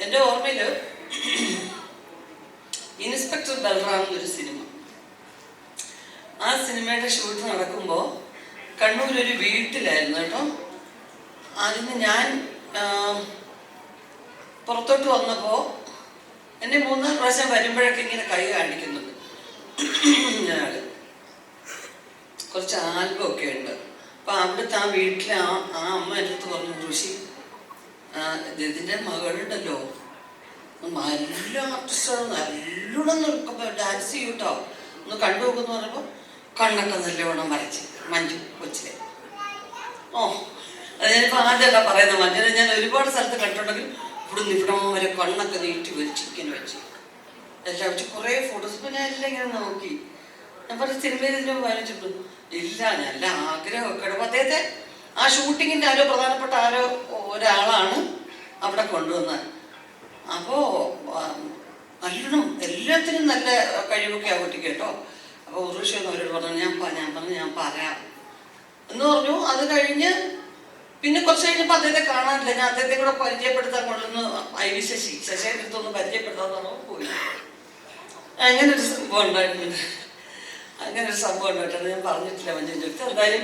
എൻ്റെ ഓർമ്മയിൽ ഇൻസ്പെക്ടർ ബൽറാം എന്നൊരു സിനിമ, ആ സിനിമയുടെ ഷൂട്ട് നടക്കുമ്പോൾ കണ്ണൂരൊരു വീട്ടിലായിരുന്നു കേട്ടോ. അതിന് ഞാൻ പുറത്തോട്ട് വന്നപ്പോൾ എന്നെ 3-4 പ്രാവശ്യം വരുമ്പോഴൊക്കെ ഇങ്ങനെ കൈ കാണിക്കുന്നുണ്ട്. ഞാൻ കുറച്ച് ആൽബം ഒക്കെ ഉണ്ട്. അപ്പം അവിടുത്തെ ആ വീട്ടിലെ ആ അമ്മ എൻ്റെ അടുത്ത് പറഞ്ഞു, ഋഷി ഇതിൻ്റെ മകളുണ്ടല്ലോ നല്ല ആർട്ടിസ്റ്റാണ്, നല്ലോണം ഡാൻസ് ചെയ്യൂട്ടോ, ഒന്ന് കണ്ടു നോക്കുമെന്ന് പറഞ്ഞപ്പോൾ കണ്ണൊക്കെ നല്ലവണ്ണം വരച്ച് മഞ്ജു കൊച്ചിലെ. ഓ അത് ഞാനിപ്പോൾ ആദ്യമല്ല പറയുന്നത്, മഞ്ജുനെ ഞാൻ ഒരുപാട് സ്ഥലത്ത് കണ്ടിട്ടുണ്ടെങ്കിൽ ഇവിടം വരെ കണ്ണൊക്കെ നീട്ടി വെച്ച് ഇങ്ങനെ വെച്ച് എല്ലാം വെച്ച് കുറേ ഫോട്ടോസ്. ഇപ്പം ഞാൻ എല്ലാം ഇങ്ങനെ നോക്കി. ഞാൻ പറഞ്ഞ സിനിമയിൽ ഇതിനെ വായിച്ചിട്ടു ഇല്ല, നല്ല ആഗ്രഹമൊക്കെ. അപ്പം അദ്ദേഹത്തെ ആ ഷൂട്ടിങ്ങിൻ്റെ പ്രധാനപ്പെട്ട ഒരാളാണ് അവിടെ കൊണ്ടുവന്നത്. അപ്പോൾ നല്ലോണം എല്ലാത്തിനും നല്ല കഴിവൊക്കെ ആ കുട്ടിക്ക് കേട്ടോ. അപ്പോൾ ഉറുഷി എന്ന് അവരോട് പറഞ്ഞു, ഞാൻ പറയാം എന്ന് പറഞ്ഞു. അത് കഴിഞ്ഞ് പിന്നെ കുറച്ച് കഴിഞ്ഞപ്പോൾ അദ്ദേഹത്തെ കാണാനില്ല. ഞാൻ അദ്ദേഹത്തെ കൂടെ പരിചയപ്പെടുത്താൻ കൊണ്ടുവന്ന് IV ശശിയുടെ അടുത്തൊന്ന് പരിചയപ്പെടുത്താൻ പോയി. അങ്ങനൊരു സംഭവം ഉണ്ടായിട്ടുണ്ട്. ഞാൻ പറഞ്ഞിട്ടില്ല മഞ്ജുവിൻ്റെ അടുത്ത്. എന്തായാലും